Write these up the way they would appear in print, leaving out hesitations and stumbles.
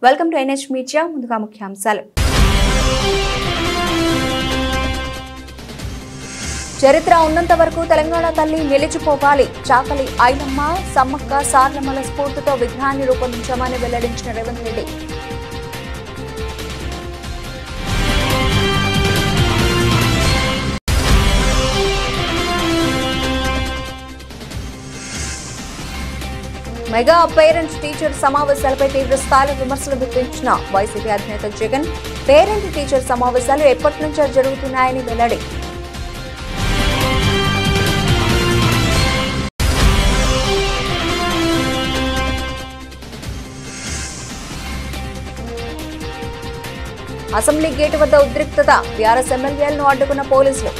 Welcome to NH media. ముందుగా ముఖ్యాంశాలు. చరిత్ర ఉన్నంత వరకు తెలంగాణ తల్లి నిలిచిపోవాలి. చాకలి ఐలమ్మ, సమ్మక్క సార్లమ్మల స్ఫూర్తితో విగ్రహాన్ని రూపొందించామని వెల్లడించిన Revanth Reddy. Mega parent teacher సమావేశాలపై తీవ్ర స్థాయిలో విమర్శలు గుప్పించిన వైసీపీ అధినేత జగన్. పేరెంట్ టీచర్ సమావేశాలు ఎప్పటి నుంచో జరుగుతున్నాయని వెల్లడి. అసెంబ్లీ గేటు వద్ద ఉద్రిక్తత. బీఆర్ఎస్ ఎమ్మెల్యేలను అడ్డుకున్న పోలీసులు.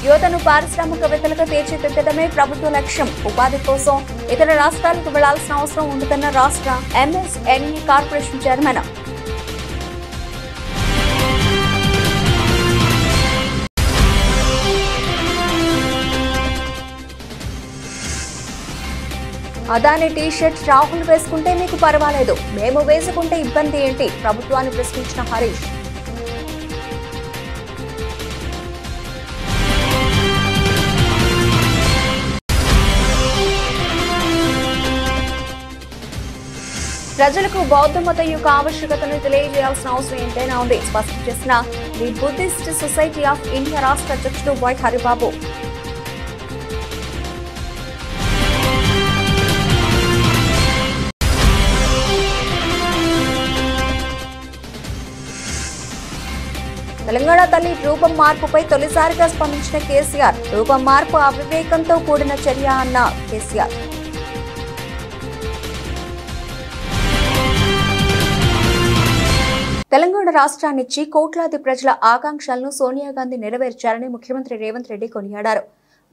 యువతను పారిశ్రామికవేత్తలుగా తీర్చిదిద్దడమే ప్రభుత్వ లక్ష్యం. ఉపాధి కోసం ఇతర రాష్ట్రాలకు వెళ్లాల్సిన అవసరం ఉంటుందన్న రాష్ట్ర MSME corporation chairman. Adani T-shirt Rahul వేసుకుంటే మీకు పర్వాలేదు, మేము వేసుకుంటే ఇబ్బంది ఏంటి? ప్రభుత్వాన్ని ప్రశ్నించిన హరీష్. ప్రజలకు బౌద్ధ మతం యొక్క ఆవశ్యకతను తెలియజేయాల్సిన అవసరం ఎంతైనా ఉంది స్పష్టం చేసిన the Buddhist society of India రాష్ట్ర అధ్యక్షుడు వై హరిబాబు. తెలంగాణ తల్లి రూపం మార్పుపై తొలిసారిగా స్పందించిన కేసీఆర్. రూపం మార్పు అవివేకంతో కూడిన చర్య అన్న కేసీఆర్. తెలంగాణ రాష్ట్రాన్నిచ్చి కోట్లాది ప్రజల ఆకాంక్షలను సోనియా గాంధీ నెరవేర్చారని ముఖ్యమంత్రి రేవంత్ రెడ్డి కొనియాడారు.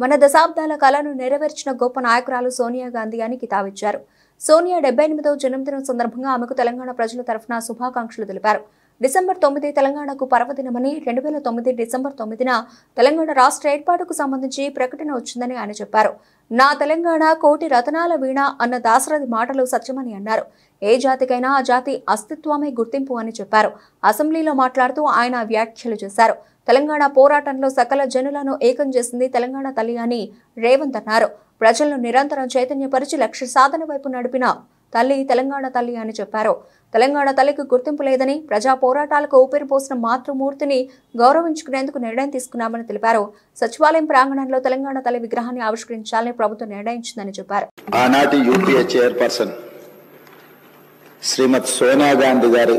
మన దశాబ్దాల కలను నెరవేర్చిన గొప్ప నాయకురాలు సోనియా గాంధీ అని కితాబిచ్చారు. సోనియా 78వ జన్మదినం సందర్భంగా ఆమెకు తెలంగాణ ప్రజల తరఫున శుభాకాంక్షలు తెలిపారు. డిసెంబర్ 9 తెలంగాణకు పర్వదినమని, 2009 డిసెంబర్ 9న తెలంగాణ రాష్ట్ర ఏర్పాటుకు సంబంధించి ప్రకటన వచ్చిందని ఆయన చెప్పారు. నా తెలంగాణ కోటి రతనాల వీణ అన్న దాశరథి మాటలు సత్యమని అన్నారు. ఏ జాతికైనా ఆ జాతి అస్తిత్వమే గుర్తింపు అని చెప్పారు. అసెంబ్లీలో మాట్లాడుతూ ఆయన వ్యాఖ్యలు చేశారు. తెలంగాణ పోరాటంలో సకల జనులను ఏకం చేసింది తెలంగాణ తల్లి అని రేవంత్ అన్నారు. ప్రజలను నిరంతరం చైతన్యపరిచి లక్ష్య సాధన వైపు నడిపిన తల్లి తెలంగాణ తల్లి అని చెప్పారు. తెలంగాణ తల్లికి గుర్తింపు లేదని, ప్రజా పోరాటాలకు ఊపిరి పోసిన మాతృమూర్తిని గౌరవించుకునేందుకు నిర్ణయం తీసుకున్నామని తెలిపారు. సచివాలయం ప్రాంగణంలో తెలంగాణ తల్లి విగ్రహాన్ని ఆవిష్కరించాలని ప్రభుత్వం నిర్ణయించిందని చెప్పారు. ఆనాటి యూపీఏ చైర్పర్సన్ శ్రీమతి సోనియా గాంధీ గారి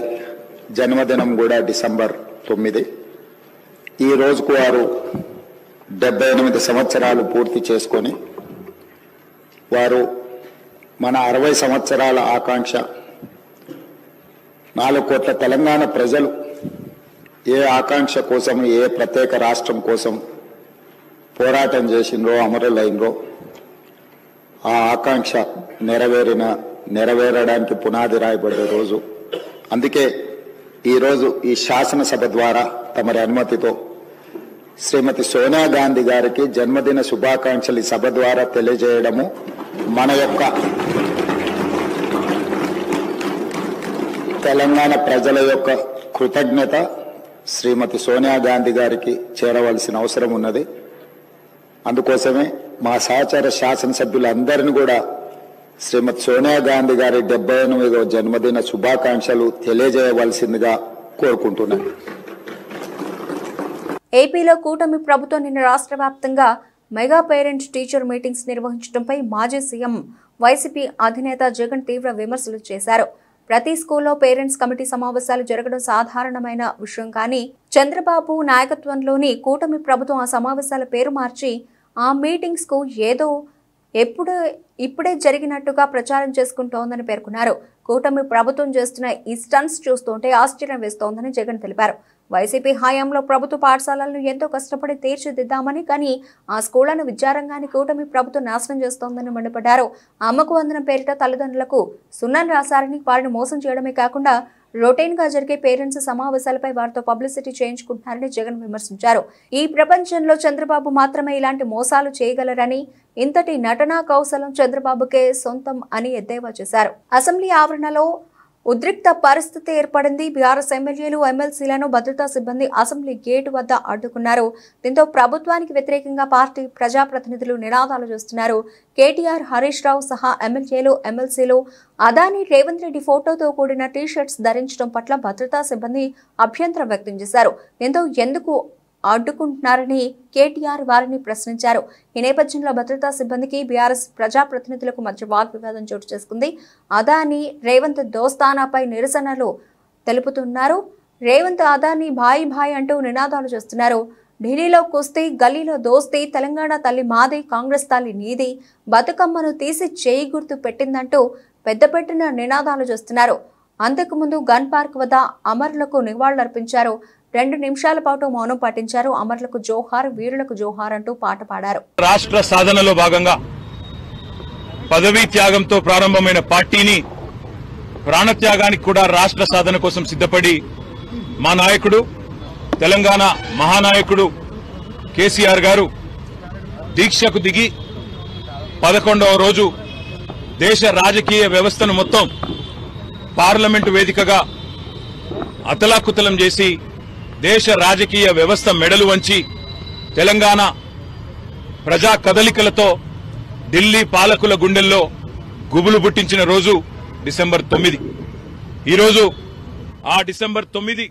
జన్మదినం కూడా డిసెంబర్ 9. ఈ రోజుకు వారు 78 సంవత్సరాలు పూర్తి చేసుకొని వారు మన 60 సంవత్సరాల ఆకాంక్ష 4 కోట్ల తెలంగాణ ప్రజలు ఏ ఆకాంక్ష కోసం, ఏ ప్రత్యేక రాష్ట్రం కోసం పోరాటం చేసిండ్రో, అమరులైనరో ఆ ఆకాంక్ష నెరవేరడానికి పునాది రాయబడ్డ రోజు. అందుకే ఈరోజు ఈ శాసనసభ ద్వారా తమరి అనుమతితో శ్రీమతి సోనియా గాంధీ గారికి జన్మదిన శుభాకాంక్షలు ఈ సభ ద్వారా తెలియజేయడము మన యొక్క తెలంగాణ ప్రజల యొక్క కృతజ్ఞత శ్రీమతి సోనియా గాంధీ గారికి చేరవలసిన అవసరం ఉన్నది. అందుకోసమే మా సహచర శాసనసభ్యులందరినీ కూడా శ్రీమతి సోనియా గాంధీ గారి 78వ జన్మదిన శుభాకాంక్షలు తెలియజేయవలసిందిగా కోరుకుంటున్నాను. ఏపీలో కూటమి ప్రభుత్వం నిన్న రాష్ట్ర వ్యాప్తంగా మెగా పేరెంట్ టీచర్ మీటింగ్స్ నిర్వహించడంపై మాజీ సీఎం వైసీపీ అధినేత జగన్ తీవ్ర విమర్శలు చేశారు. ప్రతి స్కూల్లో పేరెంట్స్ కమిటీ సమావేశాలు జరగడం సాధారణమైన విషయం, కానీ చంద్రబాబు నాయకత్వంలోని కూటమి ప్రభుత్వం ఆ సమావేశాల పేరు మార్చి ఆ మీటింగ్స్ కు ఏదో ఇప్పుడే జరిగినట్టుగా ప్రచారం చేసుకుంటోందని పేర్కొన్నారు. కూటమి ప్రభుత్వం చేస్తున్న ఈ స్టంట్స్ చూస్తుంటే ఆశ్చర్యం వేస్తోందని జగన్ తెలిపారు. వైసీపీ హయాంలో ప్రభుత్వ పాఠశాలలను ఎంతో కష్టపడి తీర్చిదిద్దామని, కానీ ఆ స్కూళ్లను విద్యారంగాన్ని కూటమి ప్రభుత్వం నాశనం చేస్తోందని మండిపడ్డారు. అమ్మకు వందనం పేరిట తల్లిదండ్రులకు సున్నం రాశారని, వారిని మోసం చేయడమే కాకుండా రొటీన్ గా జరిగే పేరెంట్స్ సమావేశాలపై వారితో పబ్లిసిటీ చేయించుకుంటున్నారని జగన్ విమర్శించారు. ఈ ప్రపంచంలో చంద్రబాబు మాత్రమే ఇలాంటి మోసాలు చేయగలరని, ఇంతటి నటనా కౌశలం చంద్రబాబుకే సొంతం అని ఎద్దేవా చేశారు. అసెంబ్లీ ఆవరణలో ఉద్రిక్త పరిస్థితి ఏర్పడింది. బీఆర్ఎస్ ఎమ్మెల్యేలు, ఎమ్మెల్సీలను భద్రతా సిబ్బంది అసెంబ్లీ గేటు వద్ద అడ్డుకున్నారు. దీంతో ప్రభుత్వానికి వ్యతిరేకంగా పార్టీ ప్రజాప్రతినిధులు నినాదాలు చేస్తున్నారు. కేటీఆర్, హరీష్ రావు సహా ఎమ్మెల్యేలు, ఎమ్మెల్సీలు అదానీ, రేవంత్ రెడ్డి ఫోటోతో కూడిన టీ-షర్ట్స్ ధరించడం పట్ల భద్రతా సిబ్బంది అభ్యంతరం వ్యక్తం చేశారు. దీంతో ఎందుకు అడ్డుకుంటున్నారని కేటీఆర్ వారిని ప్రశ్నించారు. ఈ నేపథ్యంలో భద్రతా సిబ్బందికి బీఆర్ఎస్ ప్రజాప్రతినిధులకు మధ్య వాగ్వివాదం చోటు చేసుకుంది. అదానీ, రేవంత్ దోస్తానాపై నిరసనలు తెలుపుతున్నారు. రేవంత్, అదానీ భాయ్ భాయ్ అంటూ నినాదాలు చేస్తున్నారు. ఢిల్లీలో కుస్తీ, గల్లీలో దోస్తీ, తెలంగాణ తల్లి మాది, కాంగ్రెస్ తల్లి నీది, బతుకమ్మను తీసి చేయి గుర్తు పెట్టిందంటూ పెద్దపెట్టిన నినాదాలు చేస్తున్నారు. అంతకుముందు గన్ పార్క్ వద్ద అమరులకు నివాళులర్పించారు. 2 నిమిషాల పాటు మౌనం పాటించారు. అమరులకు జోహార్, వీరులకు జోహార్ అంటూ పాట పాడారు. రాష్ట్ర సాధనలో భాగంగా పదవీ త్యాగంతో ప్రారంభమైన పార్టీని ప్రాణత్యాగానికి కూడా రాష్ట్ర సాధన కోసం సిద్ధపడి మా నాయకుడు, తెలంగాణ మహానాయకుడు కేసీఆర్ గారు దీక్షకు దిగి 11వ రోజు దేశ రాజకీయ వ్యవస్థను మొత్తం పార్లమెంటు వేదికగా అతలాకుతలం చేసి దేశ రాజకీయ వ్యవస్థ మెడలు వంచి తెలంగాణ ప్రజా కదలికలతో ఢిల్లీ పాలకుల గుండెల్లో గుబులు పుట్టించిన రోజు డిసెంబర్ 9. ఈరోజు ఆ డిసెంబర్ 9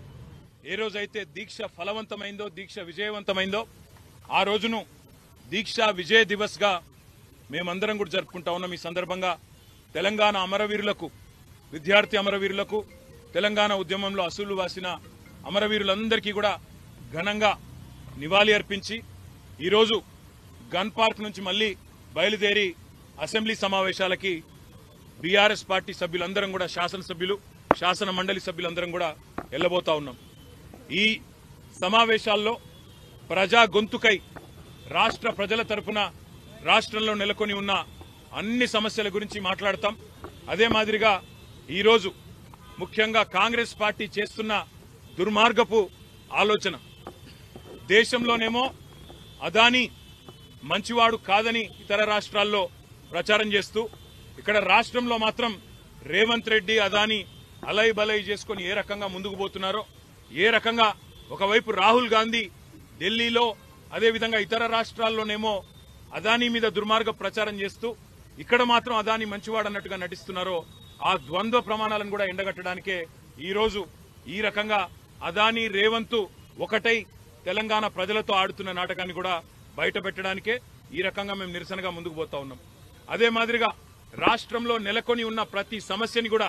ఏ రోజైతే దీక్ష ఫలవంతమైందో, దీక్ష విజయవంతమైందో ఆ రోజును దీక్షా విజయ దివస్ గా మేమందరం కూడా జరుపుకుంటా ఉన్నాం. ఈ సందర్భంగా తెలంగాణ అమరవీరులకు, విద్యార్థి అమరవీరులకు, తెలంగాణ ఉద్యమంలో అసూలు వాసిన అమరవీరులందరికీ కూడా ఘనంగా నివాళి అర్పించి ఈరోజు గన్ పార్క్ నుంచి మళ్లీ బయలుదేరి అసెంబ్లీ సమావేశాలకి బీఆర్ఎస్ పార్టీ సభ్యులందరం కూడా, శాసనసభ్యులు, శాసన మండలి సభ్యులందరం కూడా వెళ్లబోతా ఉన్నాం. ఈ సమావేశాల్లో ప్రజా గొంతుకై రాష్ట్ర ప్రజల తరఫున రాష్ట్రంలో నెలకొని ఉన్న అన్ని సమస్యల గురించి మాట్లాడతాం. అదే మాదిరిగా ఈరోజు ముఖ్యంగా కాంగ్రెస్ పార్టీ చేస్తున్న దుర్మార్గపు ఆలోచన, దేశంలోనేమో అదానీ మంచివాడు కాదని ఇతర రాష్ట్రాల్లో ప్రచారం చేస్తూ, ఇక్కడ రాష్ట్రంలో మాత్రం రేవంత్ రెడ్డి, అదానీ అలై బలై చేసుకుని ఏ రకంగా ముందుకు పోతున్నారో, ఏ రకంగా ఒకవైపు రాహుల్ గాంధీ ఢిల్లీలో, అదేవిధంగా ఇతర రాష్ట్రాల్లోనేమో అదానీ మీద దుర్మార్గ ప్రచారం చేస్తూ ఇక్కడ మాత్రం అదానీ మంచివాడు అన్నట్టుగా నటిస్తున్నారో, ఆ ద్వంద్వ ప్రమాణాలను కూడా ఎండగట్టడానికే ఈరోజు ఈ రకంగా అదానీ, రేవంత్ ఒకటై తెలంగాణ ప్రజలతో ఆడుతున్న నాటకాన్ని కూడా బయట పెట్టడానికే ఈ రకంగా మేము నిరసనగా ముందుకు పోతా ఉన్నాం. అదే మాదిరిగా రాష్ట్రంలో నెలకొని ఉన్న ప్రతి సమస్యని కూడా,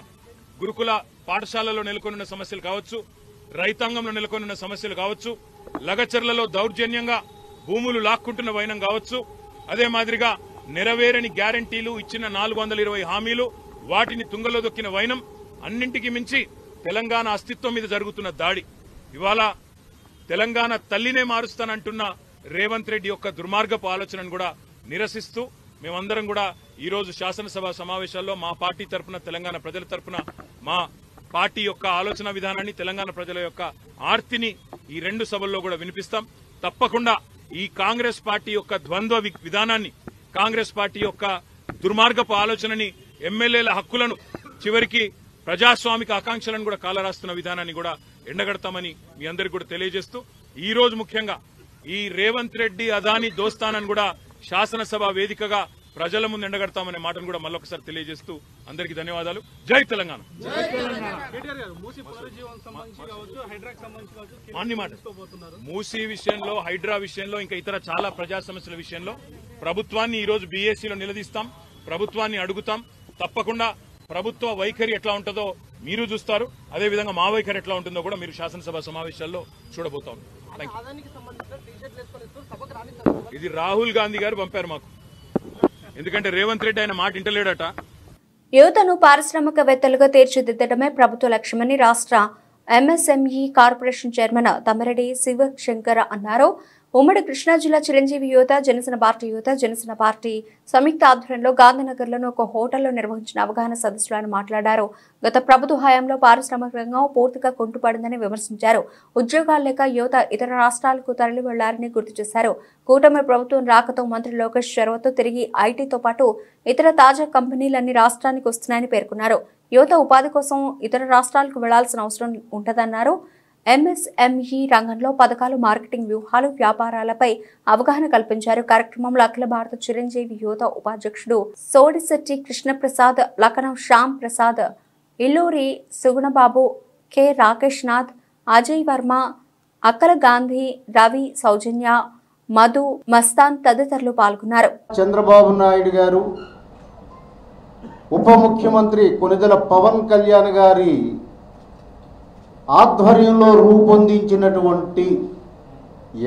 గురుకుల పాఠశాలలో నెలకొని ఉన్న సమస్యలు కావచ్చు, రైతాంగంలో నెలకొని ఉన్న సమస్యలు కావచ్చు, లగచర్లలో దౌర్జన్యంగా భూములు లాక్కుంటున్న వైనం కావచ్చు, అదే మాదిరిగా నెరవేరని గ్యారంటీలు, ఇచ్చిన 420 హామీలు, వాటిని తుంగలో దొక్కిన వైనం, అన్నింటికి మించి తెలంగాణ అస్తిత్వం మీద జరుగుతున్న దాడి, ఇవాళ తెలంగాణ తల్లినే మారుస్తానంటున్న రేవంత్ రెడ్డి యొక్క దుర్మార్గపు ఆలోచనను కూడా నిరసిస్తూ మేమందరం కూడా ఈరోజు శాసనసభ సమావేశాల్లో మా పార్టీ తరఫున, తెలంగాణ ప్రజల తరఫున మా పార్టీ యొక్క ఆలోచన విధానాన్ని, తెలంగాణ ప్రజల యొక్క ఆర్తిని ఈ 2 సభల్లో కూడా వినిపిస్తాం. తప్పకుండా ఈ కాంగ్రెస్ పార్టీ యొక్క ద్వంద్వ విధానాన్ని, కాంగ్రెస్ పార్టీ యొక్క దుర్మార్గపు ఆలోచనని, ఎమ్మెల్యేల హక్కులను, చివరికి ప్రజాస్వామిక ఆకాంక్షలను కూడా కాలరాస్తున్న విధానాన్ని కూడా ఎండగడతామని మీ అందరికీ కూడా తెలియజేస్తూ, ఈ రోజు ముఖ్యంగా ఈ రేవంత్ రెడ్డి, అదానీ దోస్తానని కూడా శాసనసభ వేదికగా ప్రజల ముందు ఎండగడతామనే మాటను కూడా మళ్ళొకసారి తెలియజేస్తూ అందరికీ ధన్యవాదాలు. జై తెలంగాణ. అన్ని మాట మూసీ విషయంలో, హైడ్రా విషయంలో, ఇంకా ఇతర చాలా ప్రజా సమస్యల విషయంలో ప్రభుత్వాన్ని ఈరోజు బీఏసీలో నిలదీస్తాం, ప్రభుత్వాన్ని అడుగుతాం. తప్పకుండా ప్రభుత్వ వైఖరి ఎట్లా ఉంటుందో మీరు చూస్తారు, అదేవిధంగా మా వైఖరి ఎట్లా ఉంటుందో కూడా మీరు శాసనసభ సమావేశాల్లో చూడబోతాం. ఇది రాహుల్ గాంధీ గారు పంపారు మాకు, ఎందుకంటే రేవంత్ రెడ్డి ఆయన మాట ఇంటలేడట. యువతను పారిశ్రామికవేత్తలుగా తీర్చిదిద్దడమే ప్రభుత్వ లక్ష్యమని రాష్ట్ర MSME corporation chairman Tammireddy Sivashankar అన్నారు. ఉమ్మడి కృష్ణా జిల్లా చిరంజీవి యువత జనసేన పార్టీ సంయుక్త ఆధ్వర్యంలో గాంధీనగర్లోని ఒక హోటల్లో నిర్వహించిన అవగాహన సదస్సులను మాట్లాడారు. గత ప్రభుత్వ హయాంలో పారిశ్రామిక రంగం పూర్తిగా కుంటుపడిందని విమర్శించారు. ఉద్యోగాలు లేక యువత ఇతర రాష్ట్రాలకు తరలి వెళ్లారని గుర్తు చేశారు. కూటమి ప్రభుత్వం రాకతో మంత్రి లోకేష్ చొరవతో తిరిగి ఐటీతో పాటు ఇతర తాజా కంపెనీలన్నీ రాష్ట్రానికి వస్తున్నాయని పేర్కొన్నారు. యువత ఉపాధి కోసం ఇతర రాష్ట్రాలకు వెళ్లాల్సిన అవసరం ఉంటదన్నారు. ఎంఎస్ఎంఈ రంగంలో పథకాలు, మార్కెటింగ్ వ్యూహాలు, వ్యాపారాలపై అవగాహన కల్పించారు. కార్యక్రమంలో అఖిల భారత చిరంజీవి యువత ఉపాధ్యక్షుడు సోడిశెట్టి కృష్ణప్రసాద్, లఖనౌ శ్యామ్ ప్రసాద్, ఇల్లూరి సుగుణబాబు, కె రాకేష్ నాథ్, అజయ్ వర్మ, అక్కల గాంధీ, రవి, సౌజన్య, మధు, మస్తాన్ తదితరులు పాల్గొన్నారు. చంద్రబాబు నాయుడు గారు, ఉప ముఖ్యమంత్రి కొనిదెల పవన్ కళ్యాణ్ గారి ఆధ్వర్యంలో రూపొందించినటువంటి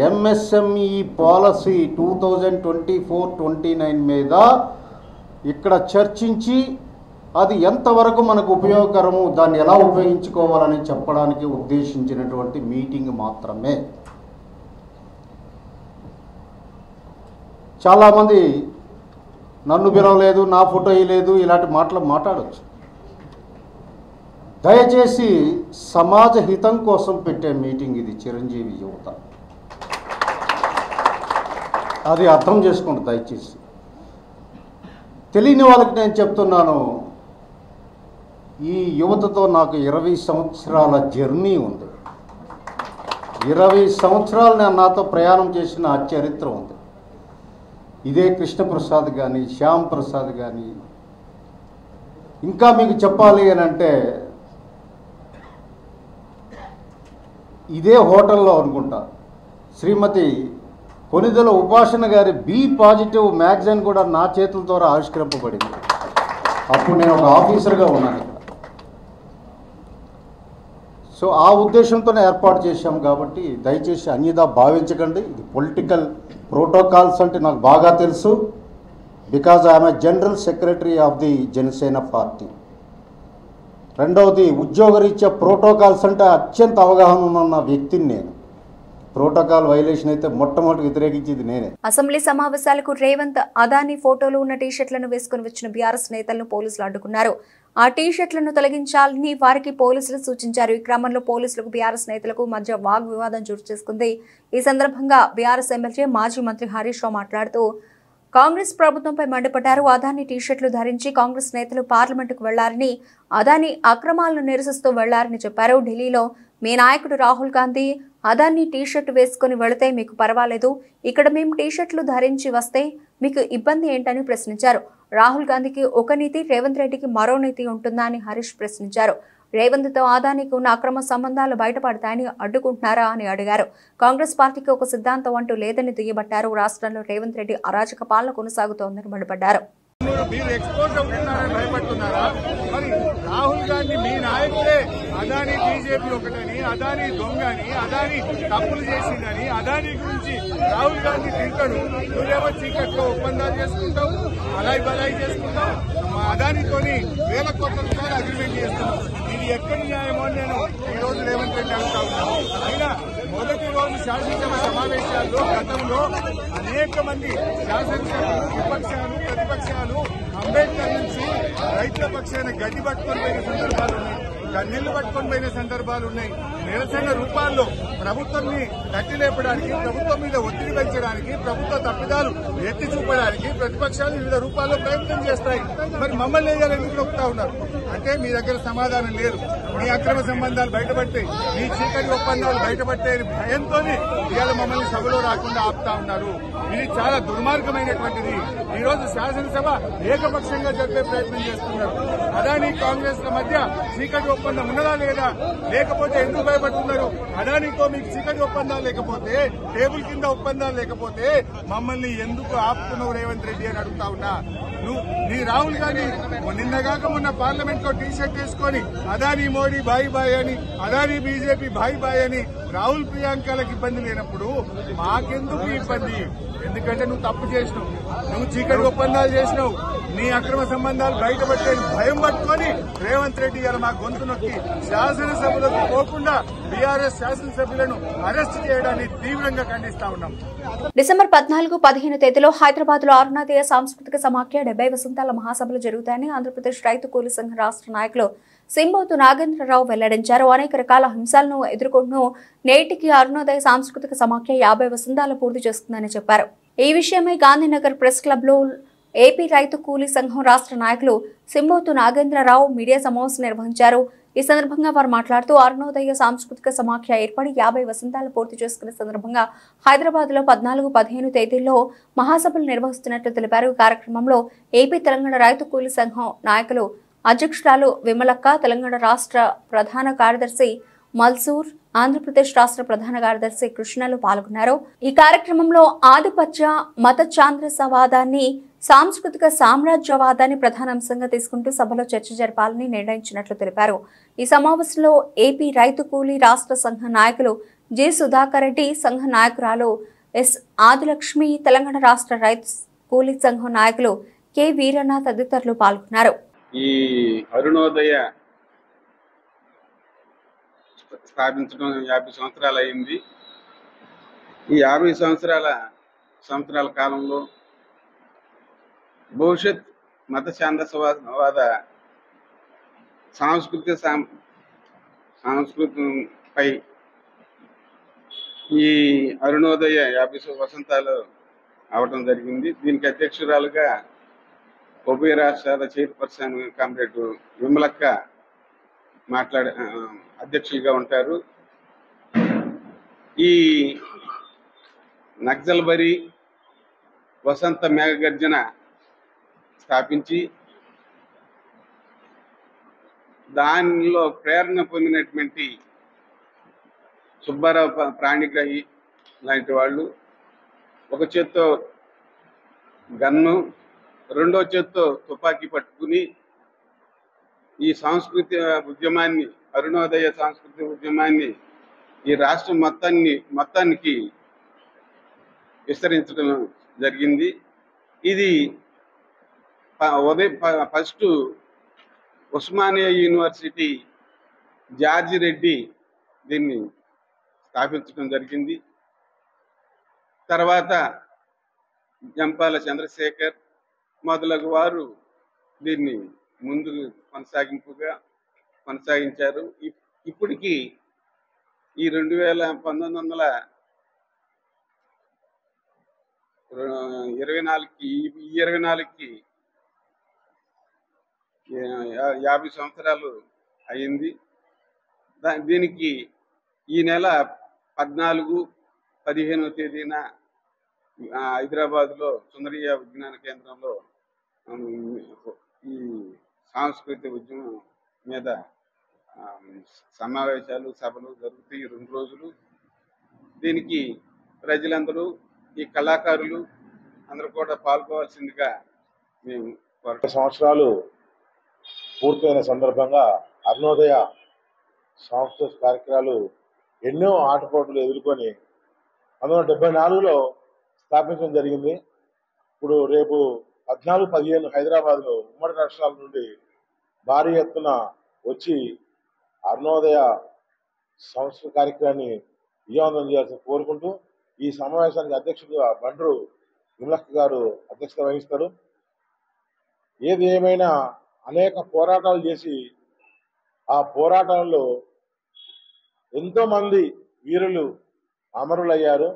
ఎంఎస్ఎంఈ పాలసీ 2024-29 మీద ఇక్కడ చర్చించి అది ఎంతవరకు మనకు ఉపయోగకరము, దాన్ని ఎలా ఉపయోగించుకోవాలని చెప్పడానికి ఉద్దేశించినటువంటి మీటింగ్ మాత్రమే. చాలామంది నన్ను పిలవలేదు, నా ఫోటో వేయలేదు, ఇలాంటి మాటలు మాట్లాడవచ్చు. దయచేసి సమాజ హితం కోసం పెట్టే మీటింగ్ ఇది చిరంజీవి యువత. అది అర్థం చేసుకోండి దయచేసి. తెలియని వాళ్ళకి నేను చెప్తున్నాను, ఈ యువతతో నాకు 20 సంవత్సరాల జర్నీ ఉంది. 20 సంవత్సరాలు నేను నాతో ప్రయాణం చేసిన చరిత్ర ఉంది. ఇదే కృష్ణప్రసాద్ కానీ, శ్యామ్ ప్రసాద్ కానీ, ఇంకా మీకు చెప్పాలి అని అంటే ఇదే హోటల్లో అనుకుంటా శ్రీమతి కొనిదెల ఉపాసన గారి బి పాజిటివ్ మ్యాగజైన్ కూడా నా చేతుల ద్వారా ఆవిష్కరింపబడింది. అప్పుడు నేను ఒక ఆఫీసర్గా ఉన్నాను ఇక్కడ. సో ఆ ఉద్దేశంతోనే ఏర్పాటు చేశాం కాబట్టి దయచేసి అన్యదా భావించకండి. ఇది పొలిటికల్ ప్రోటోకాల్స్ అంటే నాకు బాగా తెలుసు, because I'm a general secretary of the Janasena party. రెండవది, ఉద్యోగరీత్యా ప్రోటోకాల్స్ అంటే అత్యంత అవగాహన ఉన్న వ్యక్తిని నేను. ప్రోటోకాల్ వైలేషన్ అయితే మొట్టమొదటి వ్యతిరేకించేది నేనే. అసెంబ్లీ సమావేశాలకు రేవంత్, అదానీ ఫోటోలు ఉన్న టీషర్ట్లను వేసుకుని వచ్చిన బీఆర్ఎస్ నేతలను పోలీసులు అడ్డుకున్నారు. ఆ టీషర్ట్లను తొలగించాలని వారికి పోలీసులు సూచించారు. ఈ క్రమంలో పోలీసులకు బీఆర్ఎస్ నేతలకు మధ్య వాగ్వివాదం చోటు చేసుకుంది. ఈ సందర్భంగా బీఆర్ఎస్ ఎమ్మెల్యే మాజీ మంత్రి హరీష్ రావు మాట్లాడుతూ కాంగ్రెస్ ప్రభుత్వంపై మండిపడ్డారు. అదానీ టీషర్ట్లు ధరించి కాంగ్రెస్ నేతలు పార్లమెంటుకు వెళ్లారని, అదానీ అక్రమాలను నిరసిస్తూ వెళ్లారని చెప్పారు. ఢిల్లీలో మీ నాయకుడు రాహుల్ గాంధీ అదానీ టీషర్ట్ వేసుకుని వెళితే మీకు పర్వాలేదు, ఇక్కడ మేము టీషర్ట్లు ధరించి వస్తే మీకు ఇబ్బంది ఏంటని ప్రశ్నించారు. రాహుల్ గాంధీకి ఒక నీతి, రేవంత్ రెడ్డికి మరో నీతి ఉంటుందా అని హరీష్ ప్రశ్నించారు. రేవంత్తో అదానీకి ఉన్న అక్రమ సంబంధాలు బయటపడతాయని అడ్డుకుంటున్నారా అని అడిగారు. కాంగ్రెస్ పార్టీకి ఒక సిద్ధాంతం అంటూ లేదని దుయ్యబట్టారు. రాష్ట్రంలో రేవంత్ రెడ్డి అరాచక పాలన కొనసాగుతోందని మండిపడ్డారు. మీరు ఎక్స్పోజ్ అవుతున్నారని భయపడుతున్నారా? మరి రాహుల్ గాంధీ మీ నాయకుడే అదానీ బీజేపీ ఒకటని, అదానీ దొంగని, అదానీ తప్పులు చేసిందని, అదానీ గురించి రాహుల్ గాంధీ తింటాడు. నువ్వేమో చీకట్లో ఒప్పందాలు చేసుకుంటావు, అలాయి బలాయి చేసుకుంటావు, మా అదానీతోని వేల కోట్ల రూపాయలు అగ్రిమెంట్ చేస్తున్నావు. ఇది ఎక్కడి న్యాయమో నేను ఈ రోజు రేవంత్ రెడ్డి అడుగుతా ఉన్నాను. అయినా మొదటి రోజు శాసనసభ సమావేశాల్లో గతంలో అనేక మంది శాసనసభ్యులు, విపక్షాలు, ప్రతిపక్షాలు అంబేద్కర్ నుంచి రైతుల పక్షాన గడ్డి పట్టుకొని పోయిన సందర్భాలు ఉన్నాయి, కన్నీళ్లు పట్టుకొని పోయిన సందర్భాలు ఉన్నాయి. నిరసన రూపాల్లో ప్రభుత్వాన్ని తట్టి లేపడానికి, ప్రభుత్వం మీద ఒత్తిడి పెంచడానికి, ప్రభుత్వ తప్పిదాలు ఎత్తి చూపడానికి ప్రతిపక్షాలు వివిధ రూపాల్లో ప్రయత్నం చేస్తాయి. మరి మమ్మల్ని ఎందుకు నొక్కుతా ఉన్నారు అంటే మీ దగ్గర సమాధానం లేదు. మీ అక్రమ సంబంధాలు బయటపడితే, మీ చీకటి ఒప్పందాలు బయటపడితే భయంతోనే ఇవాళ మమ్మల్ని సభలో రాకుండా ఆపుతా ఉన్నారు. ఇది చాలా దుర్మార్గమైనటువంటిది. ఈ రోజు శాసనసభ ఏకపక్షంగా జరిపే ప్రయత్నం చేస్తున్నారు. అదానీ కాంగ్రెస్ ల మధ్య చీకటి ఒప్పందం ఉన్నదా లేదా? లేకపోతే ఎందుకు భయపడుతున్నారు? అదానీతో మీకు చీకటి ఒప్పందాలు లేకపోతే, టేబుల్ కింద ఒప్పందాలు లేకపోతే మమ్మల్ని ఎందుకు ఆపుతున్నావు రేవంత్ రెడ్డి అని అడుగుతా ఉన్నా. నీ రాహుల్ గాంధీ నిన్నగాక మొన్న పార్లమెంట్ లో టీషర్ట్ వేసుకొని అదానీ మోడీ బాయ్ బాయ్ అని, అదానీ బీజేపీ బాయ్ బాయ్ అని రాహుల్ ప్రియాంకలకు ఇబ్బంది లేనప్పుడు మాకెందుకు ఇబ్బంది? ఎందుకంటే నువ్వు తప్పు చేసినావు, నువ్వు చీకటి ఒప్పందాలు చేసినావు, నీ అక్రమ సంబంధాలు బయటపడితే భయం పట్టుకొని రేవంత్ రెడ్డి గారు మా గొంతు నొక్కి శాసనసభలకు పోకుండా బీఆర్ఎస్ శాసనసభ్యులను అరెస్ట్ చేయడాన్ని తీవ్రంగా ఖండిస్తా ఉన్నాం. డిసెంబర్ 14-15 తేదీలో హైదరాబాద్ లో అరుణోదయ సాంస్కృతిక సమాఖ్య 70 వసంతాల మహాసభలు జరుగుతాయని ఆంధ్రప్రదేశ్ రైతు కూలీ సంఘ రాష్ట్ర నాయకులు సింబోతు నాగేంద్రరావు వెల్లడించారు. అనేక రకాల హింసలను ఎదుర్కొంటూ నేటికి అరుణోదయ సాంస్కృతిక సమాఖ్య 50 వసంతాలు పూర్తి చేస్తుందని చెప్పారు. ఈ విషయమై గాంధీనగర్ ప్రెస్ క్లబ్ లో ఏపీ రైతు కూలీ సంఘం రాష్ట్ర నాయకులు సింబోతు నాగేంద్రరావు మీడియా సమావేశం నిర్వహించారు. ఈ సందర్భంగా వారు మాట్లాడుతూ అరుణోదయ సాంస్కృతిక సమాఖ్య ఏర్పడి 50 వసంతాలు పూర్తి చేసుకున్న సందర్భంగా హైదరాబాద్ లో 14-15 తేదీల్లో మహాసభలు నిర్వహిస్తున్నట్లు తెలిపారు. ఈ కార్యక్రమంలో ఏపీ తెలంగాణ రైతు కూలీ సంఘం నాయకులు అధ్యక్షురాలు విమలక్క, తెలంగాణ రాష్ట్ర ప్రధాన కార్యదర్శి మల్సూర్, ఆంధ్రప్రదేశ్ రాష్ట్ర ప్రధాన కార్యదర్శి కృష్ణలు పాల్గొన్నారు. ఈ కార్యక్రమంలో ఆధిపత్య మత ఛాంద్రసవాదాన్ని, సాంస్కృతిక సామ్రాజ్యవాదాన్ని ప్రధానాంశంగా తీసుకుంటూ సభలో చర్చ జరపాలని నిర్ణయించినట్లు తెలిపారు. ఈ సమావేశంలో ఏపీ రైతు కూలీ రాష్ట్ర సంఘ నాయకులు జి సుధాకర్ రెడ్డి, సంఘ నాయకురాలు ఎస్ ఆదిలక్ష్మి, తెలంగాణ రాష్ట్ర రైతు కూలీ సంఘం నాయకులు కె వీరన్న తదితరులు పాల్గొన్నారు. ఈ అరుణోదయ స్థాపించడం 50 సంవత్సరాలు అయింది. ఈ 50 సంవత్సరాల కాలంలో భవిష్యత్ మత ఛాందసవాద సంస్కృతిపై ఈ అరుణోదయ 50 వసంతాలు అవటం జరిగింది. దీనికి అధ్యక్షురాలుగా ఉభయ రాష్ట్రాల చైర్పర్సన్ కామ్రేడ్ విమలక్క అధ్యక్షులుగా ఉంటారు. ఈ నక్సల్బరీ వసంత మేఘగర్జన స్థాపించి దానిలో ప్రేరణ పొందినటువంటి సుబ్బారావు ప్రాణిగ్రహి లాంటి వాళ్ళు ఒక చేత్తో గన్ను, రెండో చేత్తో తుపాకీ పట్టుకుని ఈ ఉద్యమాన్ని, అరుణోదయ సాంస్కృతిక ఉద్యమాన్ని ఈ రాష్ట్రం మొత్తానికి విస్తరించడం జరిగింది. ఇది first Osmania university George Reddy దీన్ని స్థాపించడం జరిగింది. తర్వాత జంపాల చంద్రశేఖర్ మొదలగు వారు దీన్ని ముందు కొనసాగించారు. ఇప్పటికీ ఈ 1924కి 50 సంవత్సరాలు అయింది. దీనికి ఈ నెల 14-15 తేదీన హైదరాబాద్లో సుందరయ్య విజ్ఞాన కేంద్రంలో ఈ సాంస్కృతిక ఉద్యమం మీద సమావేశాలు, సభలు జరుగుతాయి 2 రోజులు. దీనికి ప్రజలందరూ, ఈ కళాకారులు అందరూ కూడా పాల్గొవాల్సిందిగా మేము 20 సంవత్సరాలు పూర్తయిన సందర్భంగా అరుణోదయ సాంస్కృతిక కార్యక్రమాలు ఎన్నో ఆటపోట్లు ఎదుర్కొని 1974లో స్థాపించడం జరిగింది. ఇప్పుడు రేపు 14-15 హైదరాబాద్లో ఉమ్మడి రాష్ట్రాల నుండి భారీ ఎత్తున వచ్చి అరుణోదయ సంస్కృతి కార్యక్రమాన్ని విజయవంతం చేయాల్సి కోరుకుంటూ ఈ సమావేశానికి అధ్యక్షుడిగా బండ్రు విమలక్క గారు అధ్యక్షత వహిస్తారు. ఏది ఏమైనా అనేక పోరాటాలు చేసి ఆ పోరాటంలో ఎంతోమంది వీరులు అమరులయ్యారు.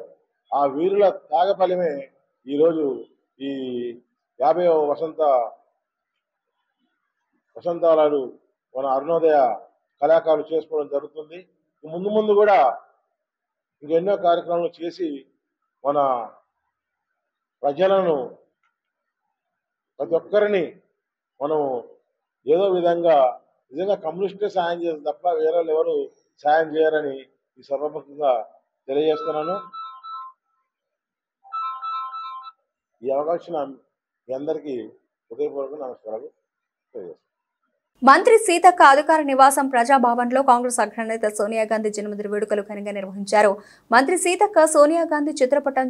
ఆ వీరుల త్యాగఫలమే ఈరోజు ఈ 50వ వసంతాలు మన అరుణోదయ కళాకారులు చేసుకోవడం జరుగుతుంది. ముందు కూడా ఇంకెన్నో కార్యక్రమాలు చేసి మన ప్రజలను, ప్రతి ఒక్కరిని మనం ఏదో విధంగా నిజంగా కమ్యూనిస్టే సాయం చేస్తారు తప్ప వేరే ఎవరు సాయం చేయరని ఈ సభాముఖంగా తెలియజేస్తున్నాను. ఈ అవకాశం మీ అందరికీ హృదయపూర్వక నమస్కారాలు తెలియజేస్తాను. మంత్రి సీతక్క అధికార నివాసం ప్రజాభవన్లో కాంగ్రెస్ అగ్రనేత సోనియా గాంధీ జన్మదిన వేడుకలు ఘనంగా నిర్వహించారు. మంత్రి సీతక్క సోనియా గాంధీ చిత్రపటం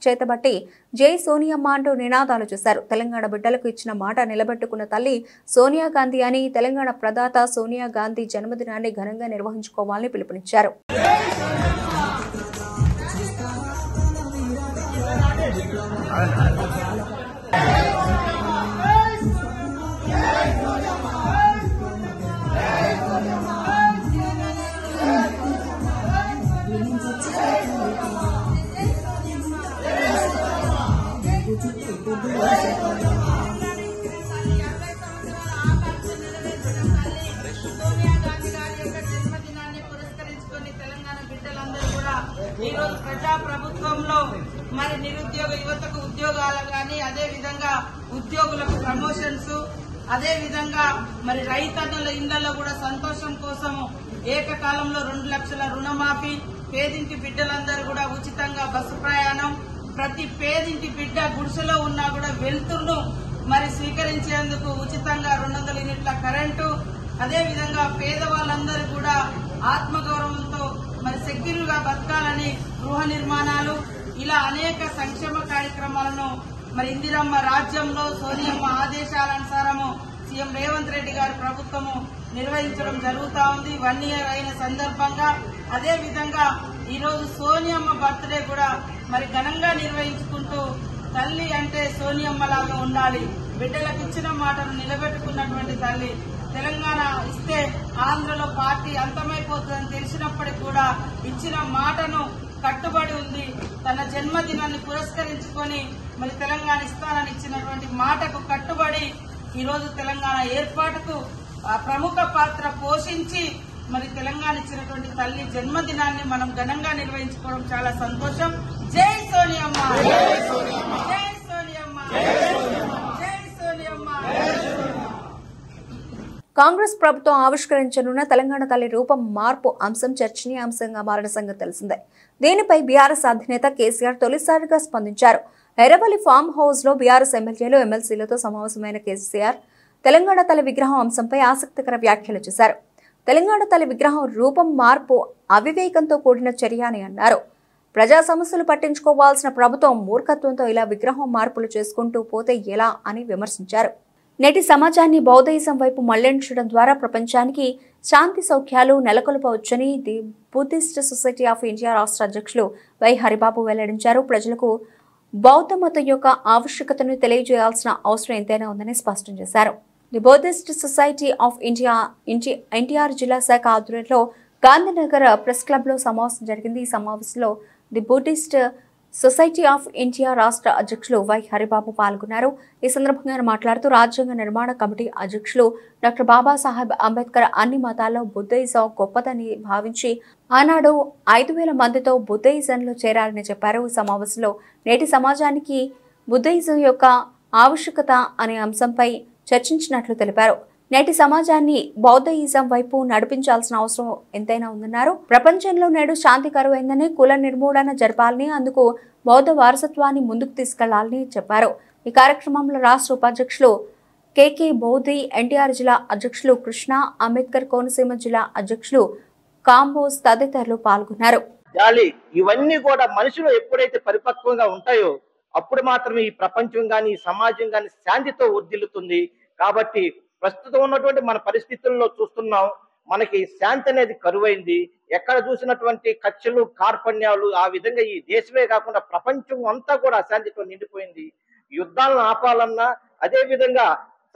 చేతబట్టి జై సోనియమ్మ అంటూ నినాదాలు చేశారు. తెలంగాణ బిడ్డలకు ఇచ్చిన మాట నిలబెట్టుకున్న తల్లి సోనియా గాంధీ అని, తెలంగాణ ప్రదాత సోనియా గాంధీ జన్మదినాన్ని ఘనంగా నిర్వహించుకోవాలని పిలుపునిచ్చారు. ఈరోజు ప్రజా ప్రభుత్వంలో మరి నిరుద్యోగ యువతకు ఉద్యోగాలు కానీ, అదే విధంగా ఉద్యోగులకు ప్రమోషన్స్, అదే విధంగా మరి రైతన్నుల ఇళ్లలో కూడా సంతోషం కోసం ఏకకాలంలో 2 లక్షల రుణమాఫీ, పేదింటి బిడ్డలందరూ కూడా ఉచితంగా బస్సు ప్రయాణం, ప్రతి పేదింటి బిడ్డ గుడిసెలో ఉన్నా కూడా వెలుతురును మరి స్వీకరించేందుకు ఉచితంగా 200 యూనిట్ల కరెంటు, అదే విధంగా పేదవాళ్ళందరూ కూడా ఆత్మగౌరవంతో మరి సెక్యూర్గా బతకాలని గృహ నిర్మాణాలు, ఇలా అనేక సంక్షేమ కార్యక్రమాలను మరి ఇందిరమ్మ రాజ్యంలో సోనియమ్మ ఆదేశాలనుసారము సీఎం రేవంత్ రెడ్డి గారి ప్రభుత్వము నిర్వహించడం జరుగుతా ఉంది. 1 ఇయర్ అయిన సందర్భంగా అదే విధంగా ఈరోజు సోనియమ్మ బర్త్డే కూడా మరి ఘనంగా నిర్వహించుకుంటూ, తల్లి అంటే సోనియమ్మలాగా ఉండాలి, బిడ్డలకు ఇచ్చిన మాటను నిలబెట్టుకున్నటువంటి తల్లి. తెలంగాణ ఇస్తే ఆంధ్రలో పార్టీ అంతమైపోతుందని తెలిసినప్పటికీ కూడా ఇచ్చిన మాటను కట్టుబడి ఉంది. తన జన్మదినాన్ని పురస్కరించుకొని మరి తెలంగాణ ఇస్తానని ఇచ్చినటువంటి మాటకు కట్టుబడి ఈరోజు తెలంగాణ ఏర్పాటుకు ప్రముఖ పాత్ర పోషించి మరి తెలంగాణ ఇచ్చినటువంటి తల్లి జన్మదినాన్ని మనం ఘనంగా నిర్వహించుకోవడం చాలా సంతోషం. జై సోనియమ్మ, జై సోనియమ్మ, జై సోనియమ్మ, జై సోనియమ్మ. కాంగ్రెస్ ప్రభుత్వం ఆవిష్కరించనున్న తెలంగాణ తల్లి రూపం మార్పు అంశం చర్చనీయాంశంగా మారిన సంగతి తెలిసిందే. దీనిపై బీఆర్ఎస్ అధినేత కేసీఆర్ తొలిసారిగా స్పందించారు. ఎర్రవల్లి ఫామ్ హౌస్ లో బీఆర్ఎస్ ఎమ్మెల్యేలు, ఎమ్మెల్సీలతో సమావేశమైన కేసీఆర్ తెలంగాణ తల్లి విగ్రహం అంశంపై ఆసక్తికర వ్యాఖ్యలు చేశారు. తెలంగాణ తల్లి విగ్రహం రూపం మార్పు అవివేకంతో కూడిన చర్య అని అన్నారు. ప్రజా సమస్యలు పట్టించుకోవాల్సిన ప్రభుత్వం మూర్ఖత్వంతో ఇలా విగ్రహం మార్పులు చేసుకుంటూ పోతే ఎలా అని విమర్శించారు. నేటి సమాజాన్ని బౌద్ధయిజం వైపు మళ్లించడం ద్వారా ప్రపంచానికి శాంతి సౌఖ్యాలు నెలకొల్పవచ్చని the Buddhist society of India రాష్ట్ర అధ్యక్షులు వై హరిబాబు వెల్లడించారు. ప్రజలకు బౌద్ధ మతం యొక్క ఆవశ్యకతను తెలియజేయాల్సిన అవసరం ఎంతైనా ఉందని స్పష్టం చేశారు. The Buddhist society of India NTR జిల్లా శాఖ ఆధ్వర్యంలో గాంధీనగర్ ప్రెస్ క్లబ్ లో సమావేశం జరిగింది. ఈ సమావేశంలో the Buddhist society of India రాష్ట్ర అధ్యక్షులు వై హరిబాబు పాల్గొన్నారు. ఈ సందర్భంగా మాట్లాడుతూ రాజ్యాంగ నిర్మాణ కమిటీ అధ్యక్షులు డాక్టర్ బాబాసాహెబ్ అంబేద్కర్ అన్ని మతాల్లో బుద్ధయిజం గొప్పదని భావించి ఆనాడు 5,000 మందితో బుద్ధయిజంలో చేరారని చెప్పారు. ఈ సమావేశంలో నేటి సమాజానికి బుద్ధయిజం యొక్క ఆవశ్యకత అనే అంశంపై చర్చించినట్లు తెలిపారు. నేటి సమాజాన్ని బౌద్ధయిజం వైపు నడిపించాల్సిన అవసరం ఎంతైనా ఉందన్నారు. ప్రపంచంలో నేడు శాంతి కరువైందని, కుల నిర్మూలన జరపాలని, అందుకు బౌద్ధ వారసత్వాన్ని ముందుకు తీసుకెళ్లాలని చెప్పారు. ఈ కార్యక్రమంలో రాష్ట్ర ఉపాధ్యక్షులు కేకే బౌద్ధి, ఎన్టీఆర్ జిల్లా అధ్యక్షులు కృష్ణ, అంబేద్కర్ కోనసీమ జిల్లా అధ్యక్షులు కాంబోజ్ తదితరులు పాల్గొన్నారు. ఇవన్నీ కూడా మనుషులు ఎప్పుడైతే పరిపక్వంగా ఉంటాయో అప్పుడు మాత్రమే ఈ ప్రపంచం గాని, ఈ సమాజం గాని శాంతితో వర్ధిల్లుతుంది. కాబట్టి ప్రస్తుతం ఉన్నటువంటి మన పరిస్థితుల్లో చూస్తున్నాం, మనకి శాంతి అనేది కరువైంది. ఎక్కడ చూసినటువంటి కక్షలు, కార్పణ్యాలు, ఆ విధంగా ఈ దేశమే కాకుండా ప్రపంచం అంతా కూడా అశాంతితో నిండిపోయింది. యుద్ధాలను ఆపాలన్నా, అదే విధంగా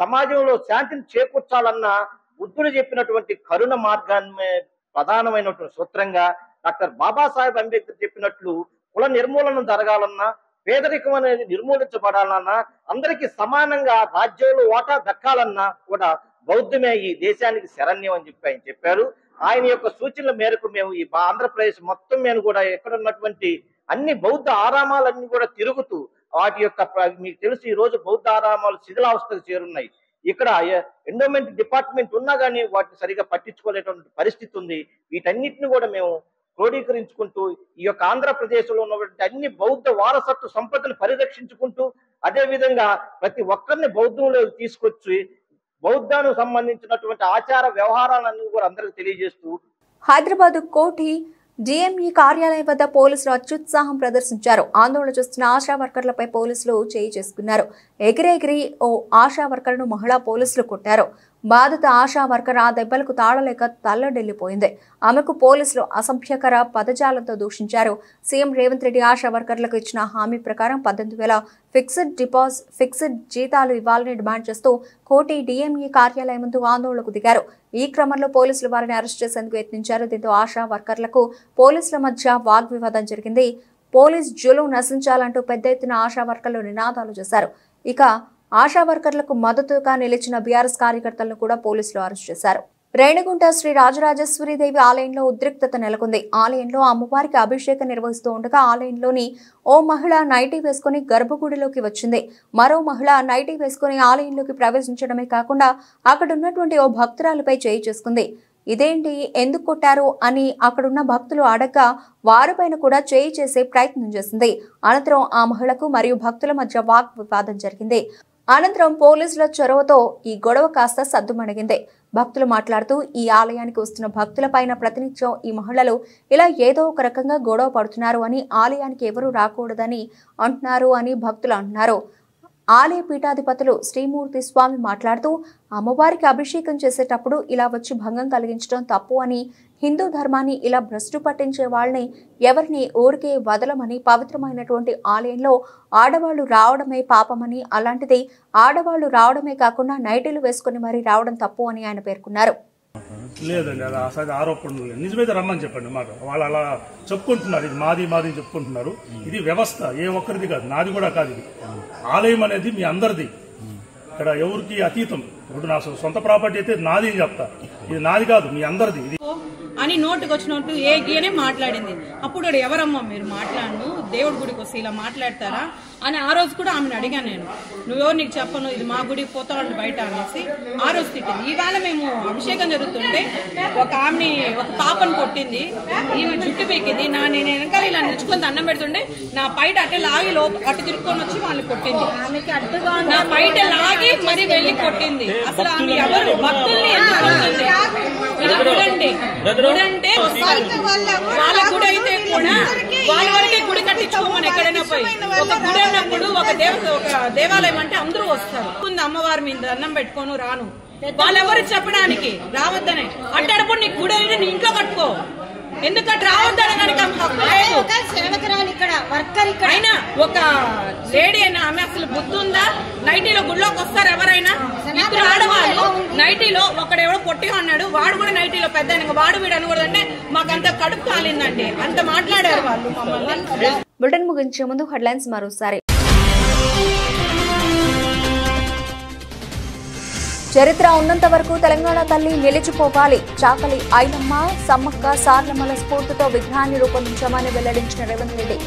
సమాజంలో శాంతిని చేకూర్చాలన్నా బుద్ధుడు చెప్పినటువంటి కరుణ మార్గాన్ని ప్రధానమైనటువంటి సూత్రంగా డాక్టర్ బాబాసాహెబ్ అంబేద్కర్ చెప్పినట్లు కుల నిర్మూలన జరగాలన్నా, పేదరికం అనేది నిర్మూలించబడాలన్నా, అందరికీ సమానంగా రాజ్యంలో వాటా దక్కాలన్నా కూడా బౌద్ధమే ఈ దేశానికి శరణ్యం అని చెప్పి ఆయన చెప్పారు. ఆయన యొక్క సూచనల మేరకు మేము ఈ ఆంధ్రప్రదేశ్ మొత్తం మీద కూడా ఎక్కడ ఉన్నటువంటి అన్ని బౌద్ధ ఆరామాలన్నీ కూడా తిరుగుతూ వాటి యొక్క మీకు తెలుసు ఈ రోజు బౌద్ధ ఆరామాలు శిథిలావస్థకు చేరున్నాయి. ఇక్కడ ఎండోమెంట్ డిపార్ట్మెంట్ ఉన్నా కానీ వాటిని సరిగా పట్టించుకోలేటువంటి పరిస్థితి ఉంది. వీటన్నిటిని కూడా మేము క్రోడీకరించుకుంటూ ఈ యొక్క ఆంధ్రప్రదేశ్ లో ఉన్నటువంటి అన్ని బౌద్ధ వారసత్వ సంపదను పరిరక్షించుకుంటూ, అదే విధంగా ప్రతి ఒక్కరిని బౌద్ధంలోకి తీసుకొచ్చి బౌద్ధానికి సంబంధించినటువంటి ఆచార వ్యవహారాలన్నీ కూడా అందరికి తెలియజేస్తూ హైదరాబాద్ కోఠి డిఎంఈ కార్యాలయం వద్ద పోలీసులు అత్యుత్సాహం ప్రదర్శించారు. ఆందోళన చేస్తున్న ఆశా వర్కర్లపై పోలీసులు చేయి చేసుకున్నారు. ఎగిరెగిరి ఓ ఆశా వర్కర్ను మహిళా పోలీసులు కొట్టారు. బాధిత ఆశా వర్కర్ ఆ దెబ్బలకు తాళలేక తల్లడెళ్లిపోయింది. ఆమెకు పోలీసులు అసభ్యకర పదజాలంతో దూషించారు. సీఎం రేవంత్ రెడ్డి ఆశా వర్కర్లకు ఇచ్చిన హామీ ప్రకారం 18,000 ఫిక్స్డ్ జీతాలు ఇవ్వాలని డిమాండ్ చేస్తూ కోటి డిఎంఈ కార్యాలయం ముందు ఆందోళనకు దిగారు. ఈ క్రమంలో పోలీసులు వారిని అరెస్ట్ చేసేందుకు యత్నించారు. దీంతో ఆశా వర్కర్లకు పోలీసుల మధ్య వాగ్వివాదం జరిగింది. పోలీస్ జులుం నశించాలంటూ పెద్ద ఎత్తున ఆశా వర్కర్లు నినాదాలు చేశారు. ఇక ఆశా వర్కర్లకు మద్దతుగా నిలిచిన బీఆర్ఎస్ కార్యకర్తలను కూడా పోలీసులు అరెస్ట్ చేశారు. రేణిగుంట శ్రీ రాజరాజేశ్వరీదేవి ఆలయంలో ఉద్రిక్తత నెలకొంది. ఆలయంలో అమ్మవారికి అభిషేకం నిర్వహిస్తూ ఉండగా ఆలయంలోని ఓ మహిళ నైటీ వేసుకుని గర్భగుడిలోకి వచ్చింది. మరో మహిళ నైటీ వేసుకుని ఆలయంలోకి ప్రవేశించడమే కాకుండా అక్కడున్నటువంటి ఓ భక్తురాలిపై చేయి చేసుకుంది. ఇదేంటి, ఎందుకు కొట్టారు అని అక్కడున్న భక్తులు అడగ్గా వారిపైన కూడా చేయి చేసే ప్రయత్నం చేసింది. అనంతరం ఆ మహిళకు మరియు భక్తుల మధ్య వాగ్వివాదం జరిగింది. అనంతరం పోలీసుల చొరవతో ఈ గొడవ కాస్త సద్దుమణిగింది. భక్తులు మాట్లాడుతూ ఈ ఆలయానికి వస్తున్న భక్తుల పైన ప్రతినిత్యం ఈ మహిళలు ఇలా ఏదో ఒక రకంగా గొడవ పడుతున్నారు అని, ఆలయానికి ఎవరూ రాకూడదని అంటున్నారు అని భక్తులు అంటున్నారు. ఆలయ పీఠాధిపతులు శ్రీమూర్తి స్వామి మాట్లాడుతూ అమ్మవారికి అభిషేకం చేసేటప్పుడు ఇలా వచ్చి భంగం కలిగించడం తప్పు అని, హిందూ ధర్మాన్ని ఇలా భ్రష్టు పట్టించే వాళ్ళని ఎవరిని ఊరికే వదలమని, పవిత్రమైనటువంటి ఆలయంలో ఆడవాళ్లు రావడమే పాపమని, అలాంటిది ఆడవాళ్లు రావడమే కాకుండా నైటీలు వేసుకుని మరీ రావడం తప్పు అని ఆయన పేర్కొన్నారు. లేదండి, అది అసలు ఆరోపణలు లేదు. నిజమైతే రమ్మని చెప్పండి. మాట వాళ్ళు అలా చెప్పుకుంటున్నారు, ఇది మాది మాది చెప్పుకుంటున్నారు. ఇది వ్యవస్థ, ఏ ఒక్కరిది కాదు, నాది కూడా కాదు. ఇది ఆలయం అనేది మీ అందరిది, ఇక్కడ ఎవరికి అతీతం. ఇప్పుడు నా సొంత ప్రాపర్టీ అయితే నాది అని చెప్తా, ఇది నాది కాదు, మీ అందరిది ఇది అని నోటుకు వచ్చినట్టు ఏ గీయనే మాట్లాడింది. అప్పుడు ఎవరమ్మా మీరు మాట్లాడు, దేవుడి గుడికి వస్తే ఇలా మాట్లాడతారా అని ఆ రోజు కూడా ఆమెను అడిగాను నేను. నువ్వెవరు నీకు చెప్పను, ఇది మా గుడికి పోతావు బయట అనేసి ఆ రోజు తిట్టింది. ఈవేళ మేము అభిషేకం జరుగుతుంటే ఒక ఆమెని, ఒక పాపను కొట్టింది. ఈమె జుట్టు పీకింది. నేను వెనకాల ఇలా నిలుచుకొని దండం పెడుతుంటే నా బయట అట్టే లాగి అటు తిరుక్కొని వచ్చి వాళ్ళు కొట్టింది. నా బయట లాగి మరి వెళ్లి కొట్టింది. అసలు ఆమె ఎవరు భక్తుల్ని ఎందుకు కొడుతుంది? ఇది గుడండి, గుడంటే వాళ్ళ గుడి అయితే కూడా వాళ్ళ వరకే గుడి కట్టించుకోమని ఎక్కడైనా పోయి. ఒక గుడి అన్నప్పుడు ఒక దేవాలయం అంటే అందరూ వస్తారు. అమ్మవారి మీద దండం పెట్టుకోను రాను, వాళ్ళెవరు చెప్పడానికి రావద్దనే. అట్టేటప్పుడు నీకు గుడి అయితే నీ ఇంట్లో కట్టుకో, ఎందుకంటే రావద్దని అయినా ఒక లేడీ అయినా ఆమె అసలు బుద్ధి ఉందా? నైటీలో గుడిలోకి వస్తారు ఎవరైనా? ఇద్దరు ఆడవాళ్ళు నైటీలో, ఒకడెవడో పొట్టిగా అన్నాడు, వాడు కూడా నైటీలో పెద్ద వాడు వీడు అనకూడదంటే మాకంత కడుపు కాలిందండి, అంత మాట్లాడారు వాళ్ళు మమ్మల్ని. బులెటిన్ ముగించే ముందు హెడ్లైన్స్ మరోసారి. చరిత్ర ఉన్నంత వరకు తెలంగాణ తల్లి నిలిచిపోవాలి. చాకలి ఐలమ్మ, సమ్మక్క సార్లమ్మల స్ఫూర్తితో విగ్రహాన్ని రూపొందించామని వెల్లడించిన Revanth Reddy.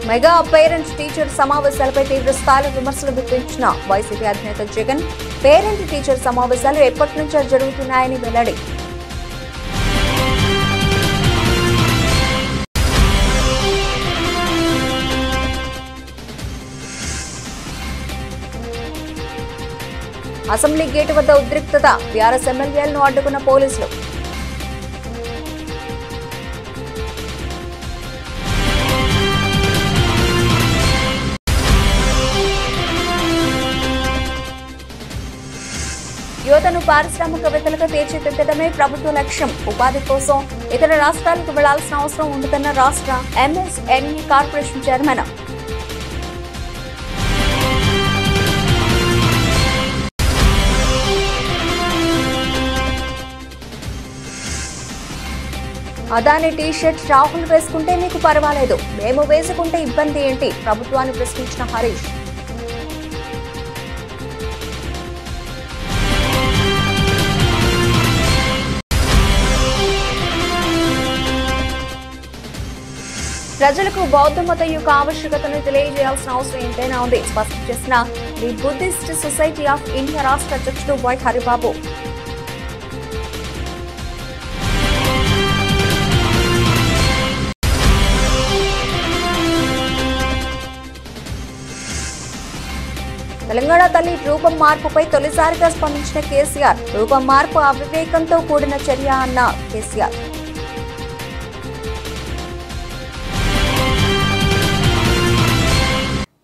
Mega parents teacher సమావేశాలపై తీవ్ర స్థాయిలో విమర్శలు గుర్తించిన వైసీపీ అధినేత జగన్, పేరెంట్ టీచర్ సమావేశాలు ఎప్పటి నుంచో జరుగుతున్నాయని వెల్లడి. అసెంబ్లీ గేటు వద్ద ఉద్రిక్తత, బీఆర్ఎస్ ఎమ్మెల్యేలను అడ్డుకున్న పోలీసులు. యువతను పారిశ్రామికవేత్తలుగా తీర్చిదిద్దడమే ప్రభుత్వ లక్ష్యం. ఉపాధి కోసం ఇతర రాష్ట్రాలకు వెళ్లాల్సిన అవసరం ఉండదన్న రాష్ట్ర MSME corporation chairman. Adani T-shirt Rahul వేసుకుంటే మీకు పర్వాలేదు, మేము వేసుకుంటే ఇబ్బంది ఏంటి? ప్రభుత్వాన్ని ప్రశ్నించిన హరీష్. ప్రజలకు బౌద్ధ మతం యొక్క ఆవశ్యకతను తెలియజేయాల్సిన అవసరం ఎంతైనా ఉంది స్పష్టం చేసిన the Buddhist society of India రాష్ట్ర అధ్యక్షుడు వై హరిబాబు. కన్నతల్లి రూపం మార్పుపై తొలిసారిగా స్పందించిన కేసీఆర్. రూపం మార్పు అవివేకంతో కూడిన చర్య అన్న కేసీఆర్.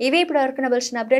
ఇవి ఇప్పటివరకు నవల్సిన అప్డేట్.